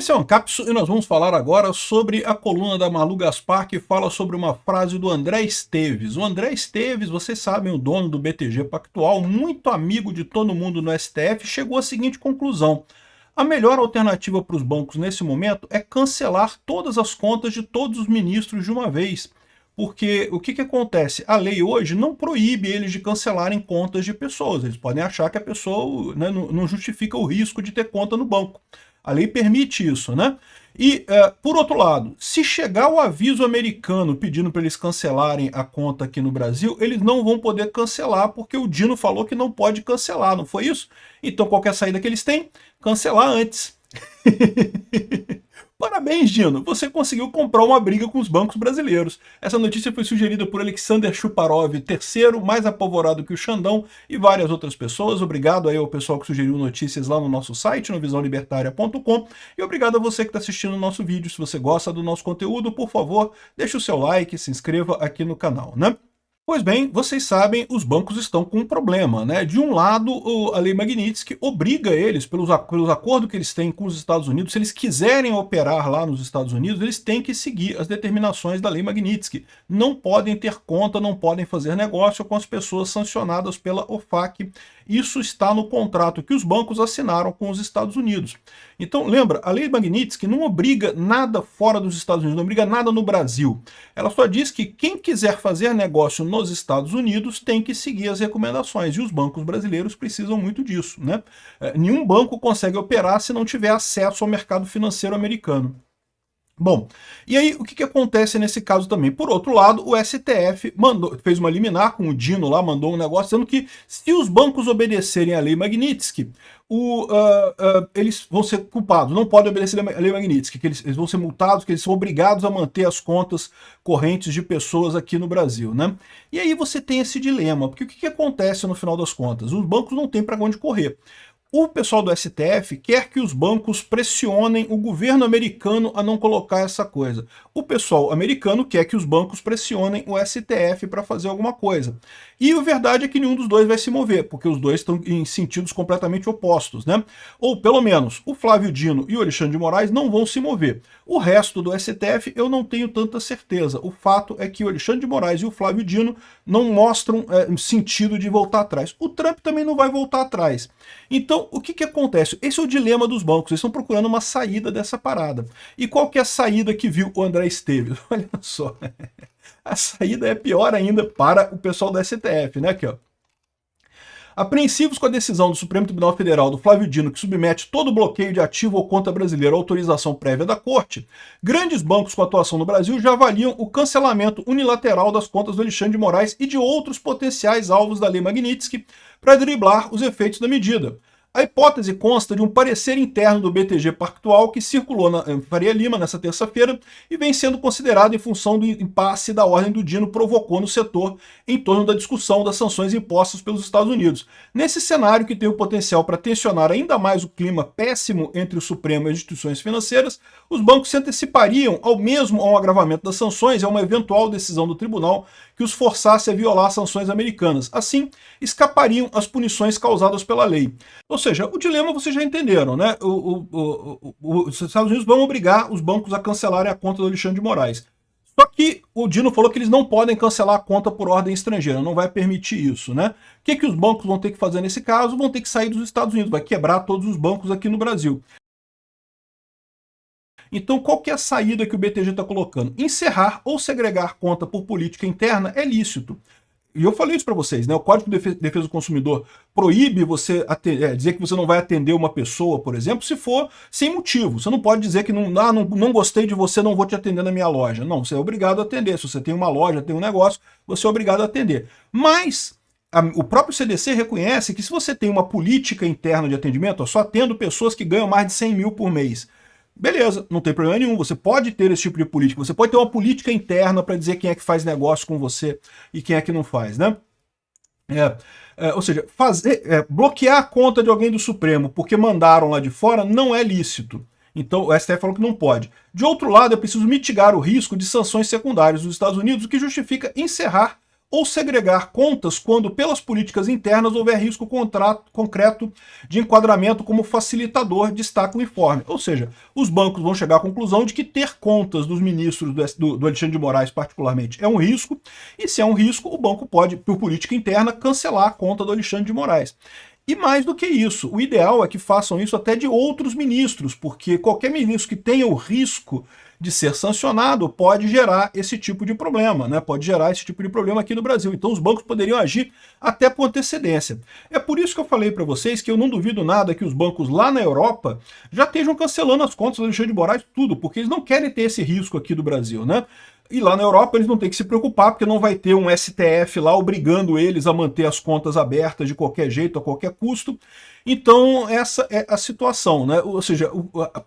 Esse é o Ancapso e nós vamos falar agora sobre a coluna da Malu Gaspar, que fala sobre uma frase do André Esteves. O André Esteves, vocês sabem, o dono do BTG Pactual, muito amigo de todo mundo no STF, chegou à seguinte conclusão: a melhor alternativa para os bancos nesse momento é cancelar todas as contas de todos os ministros de uma vez. Porque o que acontece? A lei hoje não proíbe eles de cancelarem contas de pessoas. Eles podem achar que a pessoa, né, não justifica o risco de ter conta no banco. A lei permite isso, né? E, por outro lado, se chegar o aviso americano pedindo para eles cancelarem a conta aqui no Brasil, eles não vão poder cancelar, porque o Dino falou que não pode cancelar, não foi isso? Então, qualquer saída que eles têm, cancelar antes. Parabéns, Dino, você conseguiu comprar uma briga com os bancos brasileiros. Essa notícia foi sugerida por Alexander Chuparov, terceiro, mais apavorado que o Xandão, e várias outras pessoas. Obrigado aí ao pessoal que sugeriu notícias lá no nosso site, no visãolibertaria.com, e obrigado a você que está assistindo o nosso vídeo. Se você gosta do nosso conteúdo, por favor, deixe o seu like, se inscreva aqui no canal, né? Pois bem, vocês sabem, os bancos estão com um problema, né? De um lado, a lei Magnitsky obriga eles, pelos acordos que eles têm com os Estados Unidos, se eles quiserem operar lá nos Estados Unidos, eles têm que seguir as determinações da lei Magnitsky. Não podem ter conta, não podem fazer negócio com as pessoas sancionadas pela OFAC. Isso está no contrato que os bancos assinaram com os Estados Unidos. Então, lembra, a lei Magnitsky não obriga nada fora dos Estados Unidos, não obriga nada no Brasil. Ela só diz que quem quiser fazer negócio nos Estados Unidos tem que seguir as recomendações, e os bancos brasileiros precisam muito disso, né? Nenhum banco consegue operar se não tiver acesso ao mercado financeiro americano. Bom, e aí o que acontece nesse caso também? Por outro lado, o STF fez uma liminar com o Dino lá, mandou um negócio dizendo que se os bancos obedecerem à lei Magnitsky, eles vão ser culpados, não podem obedecer à lei Magnitsky, que eles vão ser multados, que eles são obrigados a manter as contas correntes de pessoas aqui no Brasil, né? E aí você tem esse dilema, porque o que acontece no final das contas? Os bancos não têm para onde correr. O pessoal do STF quer que os bancos pressionem o governo americano a não colocar essa coisa. O pessoal americano quer que os bancos pressionem o STF para fazer alguma coisa. E a verdade é que nenhum dos dois vai se mover, porque os dois estão em sentidos completamente opostos, né? Ou pelo menos o Flávio Dino e o Alexandre de Moraes não vão se mover. O resto do STF eu não tenho tanta certeza. O fato é que o Alexandre de Moraes e o Flávio Dino não mostram sentido de voltar atrás. O Trump também não vai voltar atrás. Então, o que acontece? Esse é o dilema dos bancos, eles estão procurando uma saída dessa parada. E qual que é a saída que viu o André Esteves? Olha só, a saída é pior ainda para o pessoal do STF, né? Aqui, ó. Apreensivos com a decisão do Supremo Tribunal Federal do Flávio Dino, que submete todo o bloqueio de ativo ou conta brasileira à autorização prévia da Corte, grandes bancos com atuação no Brasil já avaliam o cancelamento unilateral das contas do Alexandre de Moraes e de outros potenciais alvos da lei Magnitsky para driblar os efeitos da medida. A hipótese consta de um parecer interno do BTG Pactual que circulou na Faria Lima nessa terça-feira e vem sendo considerado em função do impasse da ordem do Dino provocou no setor em torno da discussão das sanções impostas pelos Estados Unidos. Nesse cenário que tem o potencial para tensionar ainda mais o clima péssimo entre o Supremo e as instituições financeiras, os bancos se antecipariam ao agravamento das sanções e a uma eventual decisão do tribunal que os forçasse a violar sanções americanas. Assim, escapariam as punições causadas pela lei. Ou seja, o dilema vocês já entenderam, né? Os Estados Unidos vão obrigar os bancos a cancelarem a conta do Alexandre de Moraes. Só que o Dino falou que eles não podem cancelar a conta por ordem estrangeira, não vai permitir isso, né? O que os bancos vão ter que fazer nesse caso? Vão ter que sair dos Estados Unidos, vai quebrar todos os bancos aqui no Brasil. Então, qual que é a saída que o BTG está colocando? Encerrar ou segregar conta por política interna é lícito. E eu falei isso para vocês, né? O Código de Defesa do Consumidor proíbe você dizer que você não vai atender uma pessoa, por exemplo, se for sem motivo. Você não pode dizer que não gostei de você, não vou te atender na minha loja. Não, você é obrigado a atender. Se você tem uma loja, tem um negócio, você é obrigado a atender. Mas o próprio CDC reconhece que se você tem uma política interna de atendimento, eu só atendo pessoas que ganham mais de 100 mil por mês. Beleza, não tem problema nenhum, você pode ter esse tipo de política, você pode ter uma política interna para dizer quem é que faz negócio com você e quem é que não faz, né? Ou seja, bloquear a conta de alguém do Supremo porque mandaram lá de fora não é lícito. Então o STF falou que não pode. De outro lado, é preciso mitigar o risco de sanções secundárias dos Estados Unidos, o que justifica encerrar ou segregar contas quando, pelas políticas internas, houver risco concreto de enquadramento como facilitador, destaca o informe. Ou seja, os bancos vão chegar à conclusão de que ter contas dos ministros do Alexandre de Moraes, particularmente, é um risco, e se é um risco, o banco pode, por política interna, cancelar a conta do Alexandre de Moraes. E mais do que isso, o ideal é que façam isso até de outros ministros, porque qualquer ministro que tenha o risco de ser sancionado pode gerar esse tipo de problema, né? Pode gerar esse tipo de problema aqui no Brasil. Então os bancos poderiam agir até por antecedência. É por isso que eu falei para vocês que eu não duvido nada que os bancos lá na Europa já estejam cancelando as contas do Alexandre de Moraes, tudo, porque eles não querem ter esse risco aqui do Brasil, né? E lá na Europa eles não têm que se preocupar, porque não vai ter um STF lá obrigando eles a manter as contas abertas de qualquer jeito, a qualquer custo. Então essa é a situação, né? Ou seja,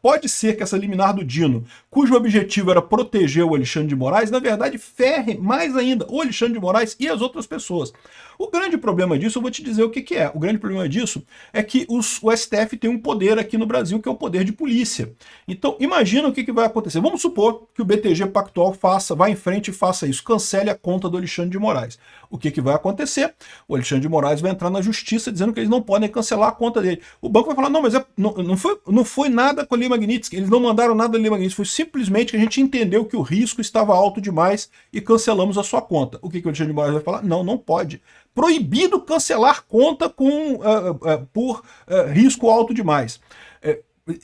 pode ser que essa liminar do Dino, cujo objetivo era proteger o Alexandre de Moraes, na verdade ferre mais ainda o Alexandre de Moraes e as outras pessoas. O grande problema disso, eu vou te dizer o que é. O grande problema disso é que o STF tem um poder aqui no Brasil, que é o poder de polícia. Então, imagina o que vai acontecer. Vamos supor que o BTG Pactual vá em frente e faça isso, cancele a conta do Alexandre de Moraes. O que vai acontecer? O Alexandre de Moraes vai entrar na justiça dizendo que eles não podem cancelar a conta dele. O banco vai falar, não, mas não foi nada com a Lee Magnitsky, eles não mandaram nada da Lee Magnitsky, foi simplesmente que a gente entendeu que o risco estava alto demais e cancelamos a sua conta. O que o Alexandre de Moraes vai falar? Não, não pode. Proibido cancelar conta por risco alto demais.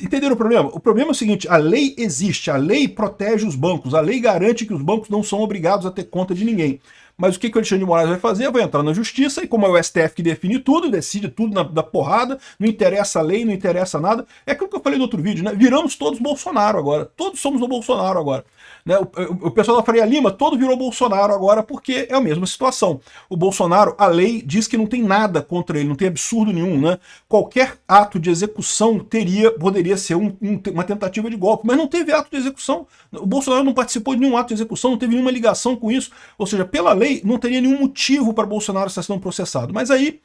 Entenderam o problema? O problema é o seguinte, a lei existe, a lei protege os bancos, a lei garante que os bancos não são obrigados a ter conta de ninguém. Mas o que o Alexandre de Moraes vai fazer? Vai entrar na justiça, e como é o STF que define tudo, decide tudo da porrada, não interessa a lei, não interessa nada. É aquilo que eu falei no outro vídeo, né? Viramos todos Bolsonaro agora. Todos somos do Bolsonaro agora. Né? O pessoal da Faria Lima, todo virou Bolsonaro agora, porque é a mesma situação. O Bolsonaro, a lei diz que não tem nada contra ele, não tem absurdo nenhum, né? Qualquer ato de execução poderia ser uma tentativa de golpe, mas não teve ato de execução. O Bolsonaro não participou de nenhum ato de execução, não teve nenhuma ligação com isso. Ou seja, pela lei, não teria nenhum motivo para Bolsonaro estar sendo processado. Mas aí,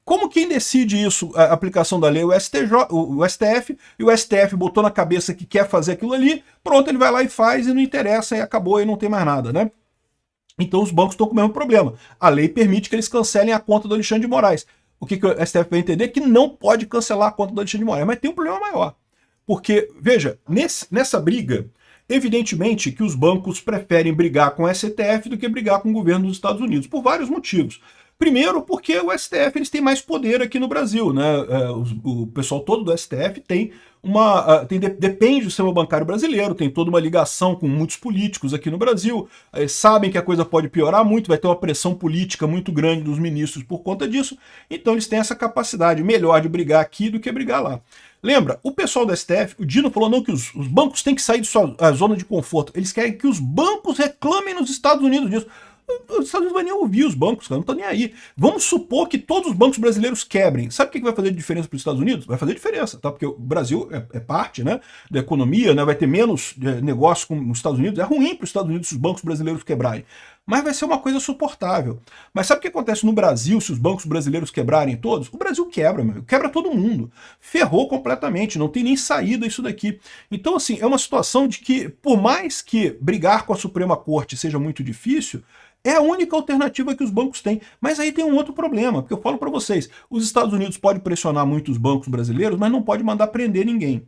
como quem decide isso, a aplicação da lei, o STF, e o STF botou na cabeça que quer fazer aquilo ali, pronto, ele vai lá e faz, e não interessa, e acabou, e não tem mais nada, né? Então os bancos estão com o mesmo problema. A lei permite que eles cancelem a conta do Alexandre de Moraes. O que o STF vai entender? Que não pode cancelar a conta do Alexandre de Moraes. Mas tem um problema maior. Porque, veja, nessa briga, evidentemente que os bancos preferem brigar com o STF do que brigar com o governo dos Estados Unidos, por vários motivos. Primeiro, porque o STF eles têm mais poder aqui no Brasil, né? O pessoal todo do STF depende do sistema bancário brasileiro, tem toda uma ligação com muitos políticos aqui no Brasil, sabem que a coisa pode piorar muito, vai ter uma pressão política muito grande dos ministros por conta disso, então eles têm essa capacidade melhor de brigar aqui do que brigar lá. Lembra, o pessoal do STF, o Dino falou não que os bancos têm que sair de sua zona de conforto, eles querem que os bancos reclamem nos Estados Unidos disso. Os Estados Unidos não vai nem ouvir os bancos, cara, não tá nem aí. Vamos supor que todos os bancos brasileiros quebrem. Sabe o que vai fazer diferença para os Estados Unidos? Vai fazer diferença, tá? Porque o Brasil é parte, né, da economia, né, vai ter menos negócio com os Estados Unidos. É ruim para os Estados Unidos se os bancos brasileiros quebrarem. Mas vai ser uma coisa suportável. Mas sabe o que acontece no Brasil se os bancos brasileiros quebrarem todos? O Brasil quebra, meu. Quebra todo mundo. Ferrou completamente, não tem nem saída isso daqui. Então, assim, é uma situação de que, por mais que brigar com a Suprema Corte seja muito difícil, é a única alternativa que os bancos têm. Mas aí tem um outro problema, porque eu falo para vocês, os Estados Unidos pode pressionar muito os bancos brasileiros, mas não pode mandar prender ninguém.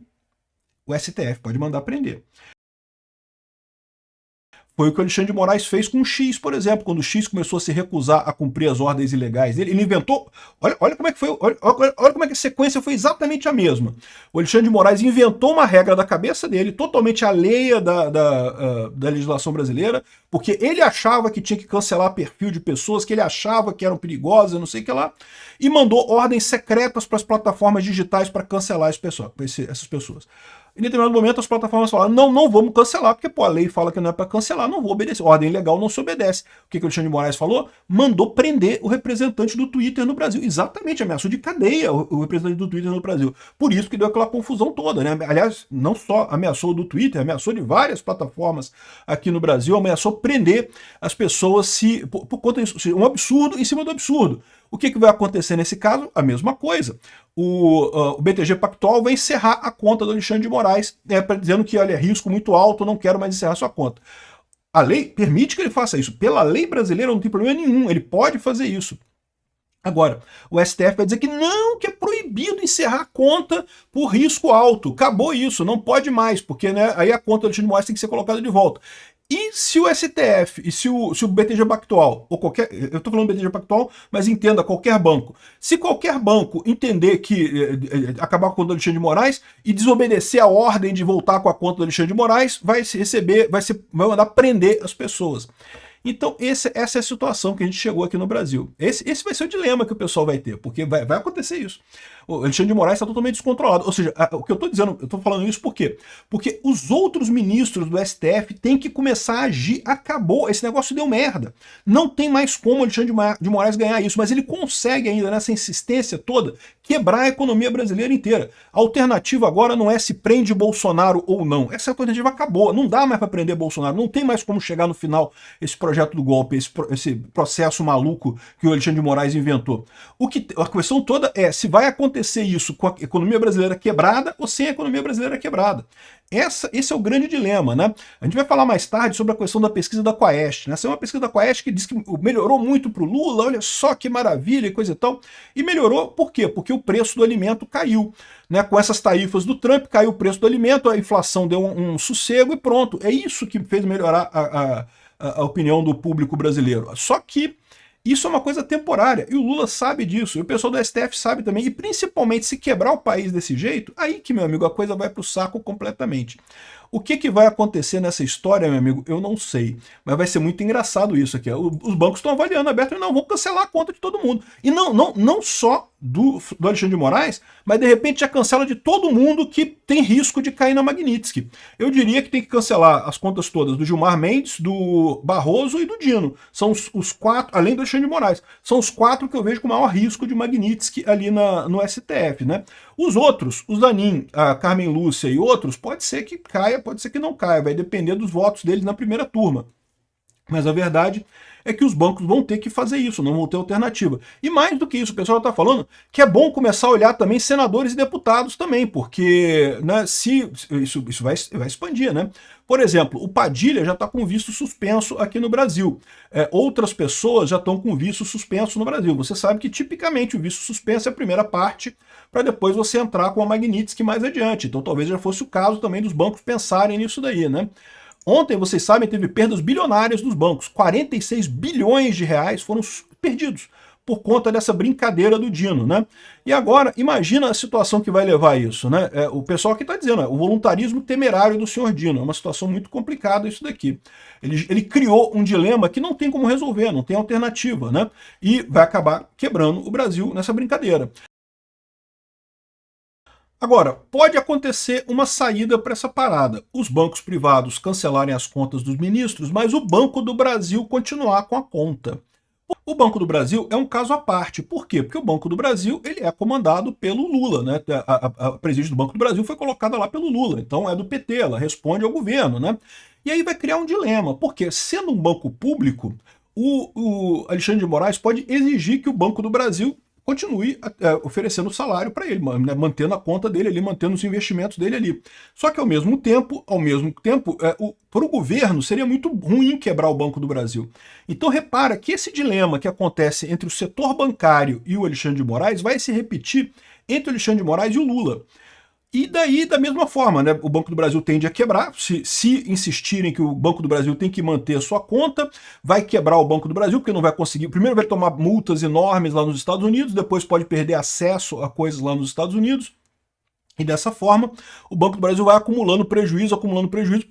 O STF pode mandar prender. Foi o que o Alexandre de Moraes fez com o X, por exemplo, quando o X começou a se recusar a cumprir as ordens ilegais dele. Ele inventou. Olha como é que foi. Olha como é que a sequência foi exatamente a mesma. O Alexandre de Moraes inventou uma regra da cabeça dele, totalmente alheia da legislação brasileira, porque ele achava que tinha que cancelar perfil de pessoas que ele achava que eram perigosas, não sei o que lá, e mandou ordens secretas para as plataformas digitais para cancelar essas pessoas. Em determinado momento as plataformas falaram, não vamos cancelar, porque pô, a lei fala que não é para cancelar, não vou obedecer. Ordem legal não se obedece. O que o Alexandre de Moraes falou? Mandou prender o representante do Twitter no Brasil. Exatamente, ameaçou de cadeia o representante do Twitter no Brasil. Por isso que deu aquela confusão toda, né? Aliás, não só ameaçou do Twitter, ameaçou de várias plataformas aqui no Brasil, ameaçou prender as pessoas por conta disso. Um absurdo em cima do absurdo. O que vai acontecer nesse caso? A mesma coisa. O BTG Pactual vai encerrar a conta do Alexandre de Moraes, dizendo que olha, é risco muito alto, não quero mais encerrar sua conta. A lei permite que ele faça isso. Pela lei brasileira não tem problema nenhum, ele pode fazer isso. Agora, o STF vai dizer que não, que é proibido encerrar a conta por risco alto. Acabou isso, não pode mais, porque né, aí a conta do Alexandre de Moraes tem que ser colocada de volta. E se o STF e se o BTG Pactual, ou qualquer, eu estou falando BTG Pactual, mas entenda, qualquer banco, se qualquer banco entender que acabar com a conta do Alexandre de Moraes e desobedecer a ordem de voltar com a conta do Alexandre de Moraes, vai mandar prender as pessoas. Então, essa é a situação que a gente chegou aqui no Brasil. Esse vai ser o dilema que o pessoal vai ter, porque vai acontecer isso. O Alexandre de Moraes está totalmente descontrolado. Ou seja, o que eu estou dizendo, eu estou falando isso por quê? Porque os outros ministros do STF têm que começar a agir. Acabou, esse negócio deu merda. Não tem mais como o Alexandre de Moraes ganhar isso, mas ele consegue ainda, nessa insistência toda, quebrar a economia brasileira inteira. A alternativa agora não é se prende Bolsonaro ou não. Essa alternativa acabou. Não dá mais para prender Bolsonaro. Não tem mais como chegar no final esse projeto do golpe, esse processo maluco que o Alexandre de Moraes inventou. A questão toda é se vai acontecer isso com a economia brasileira quebrada ou sem a economia brasileira quebrada. Esse é o grande dilema, né? A gente vai falar mais tarde sobre a questão da pesquisa da Quaest, né? Essa é uma pesquisa da Quaest que diz que melhorou muito para o Lula, olha só que maravilha e coisa e tal. E melhorou por quê? Porque o preço do alimento caiu. Né? Com essas tarifas do Trump, caiu o preço do alimento, a inflação deu um sossego e pronto. É isso que fez melhorar a opinião do público brasileiro. Só que isso é uma coisa temporária, e o Lula sabe disso, e o pessoal do STF sabe também, e principalmente se quebrar o país desse jeito, aí que, meu amigo, a coisa vai pro saco completamente. O que vai acontecer nessa história, meu amigo, eu não sei, mas vai ser muito engraçado isso aqui. Os bancos estão avaliando aberto e não, vão cancelar a conta de todo mundo. E não só do Alexandre de Moraes, mas de repente já cancela de todo mundo que tem risco de cair na Magnitsky. Eu diria que tem que cancelar as contas todas do Gilmar Mendes, do Barroso e do Dino. São os quatro, além do Alexandre de Moraes, são os quatro que eu vejo com maior risco de Magnitsky ali no STF, né? Os outros, o Zanin, a Carmen Lúcia e outros, pode ser que caia, pode ser que não caia, vai depender dos votos deles na primeira turma. Mas a verdade é que os bancos vão ter que fazer isso, não vão ter alternativa. E mais do que isso, o pessoal está falando que é bom começar a olhar também senadores e deputados também, porque né, se isso vai expandir, né? Por exemplo, o Padilha já está com visto suspenso aqui no Brasil. Outras pessoas já estão com visto suspenso no Brasil. Você sabe que tipicamente o visto suspenso é a primeira parte, para depois você entrar com a Magnitsky mais adiante. Então talvez já fosse o caso também dos bancos pensarem nisso daí, né? Ontem, vocês sabem, teve perdas bilionárias dos bancos. 46 bilhões de reais foram perdidos por conta dessa brincadeira do Dino, né? E agora, imagina a situação que vai levar a isso, né? O pessoal aqui está dizendo, o voluntarismo temerário do senhor Dino. É uma situação muito complicada isso daqui. Ele criou um dilema que não tem como resolver, não tem alternativa, né? E vai acabar quebrando o Brasil nessa brincadeira. Agora, pode acontecer uma saída para essa parada. Os bancos privados cancelarem as contas dos ministros, mas o Banco do Brasil continuar com a conta. O Banco do Brasil é um caso à parte. Por quê? Porque o Banco do Brasil ele é comandado pelo Lula, né? A presidente do Banco do Brasil foi colocada lá pelo Lula, então é do PT, ela responde ao governo, né? E aí vai criar um dilema, porque sendo um banco público, o Alexandre de Moraes pode exigir que o Banco do Brasil continue oferecendo salário para ele, né, mantendo a conta dele ali, mantendo os investimentos dele ali. Só que ao mesmo tempo para o governo seria muito ruim quebrar o Banco do Brasil. Então repara que esse dilema que acontece entre o setor bancário e o Alexandre de Moraes vai se repetir entre o Alexandre de Moraes e o Lula. E daí, da mesma forma, né, o Banco do Brasil tende a quebrar, se insistirem que o Banco do Brasil tem que manter a sua conta, vai quebrar o Banco do Brasil, porque não vai conseguir, primeiro vai tomar multas enormes lá nos Estados Unidos, depois pode perder acesso a coisas lá nos Estados Unidos, e dessa forma, o Banco do Brasil vai acumulando prejuízo,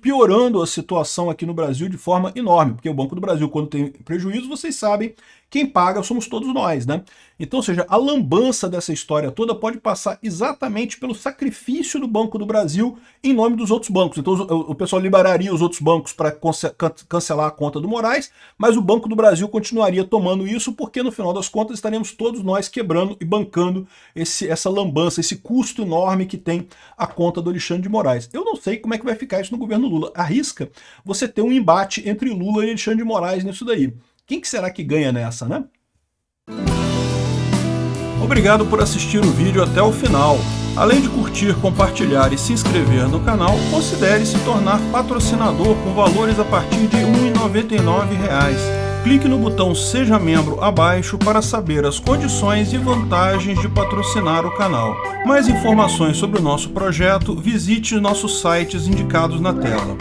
piorando a situação aqui no Brasil de forma enorme, porque o Banco do Brasil, quando tem prejuízo, vocês sabem, quem paga somos todos nós, né? Então, ou seja, a lambança dessa história toda pode passar exatamente pelo sacrifício do Banco do Brasil em nome dos outros bancos. Então, o pessoal liberaria os outros bancos para cancelar a conta do Moraes, mas o Banco do Brasil continuaria tomando isso, porque no final das contas estaremos todos nós quebrando e bancando essa lambança, esse custo enorme que tem a conta do Alexandre de Moraes. Eu não sei como é que vai ficar isso no governo Lula. Arrisca você ter um embate entre Lula e Alexandre de Moraes nisso daí. Quem que será que ganha nessa, né? Obrigado por assistir o vídeo até o final. Além de curtir, compartilhar e se inscrever no canal, considere se tornar patrocinador com valores a partir de R$ 1,99. Clique no botão Seja Membro abaixo para saber as condições e vantagens de patrocinar o canal. Mais informações sobre o nosso projeto, visite nossos sites indicados na tela.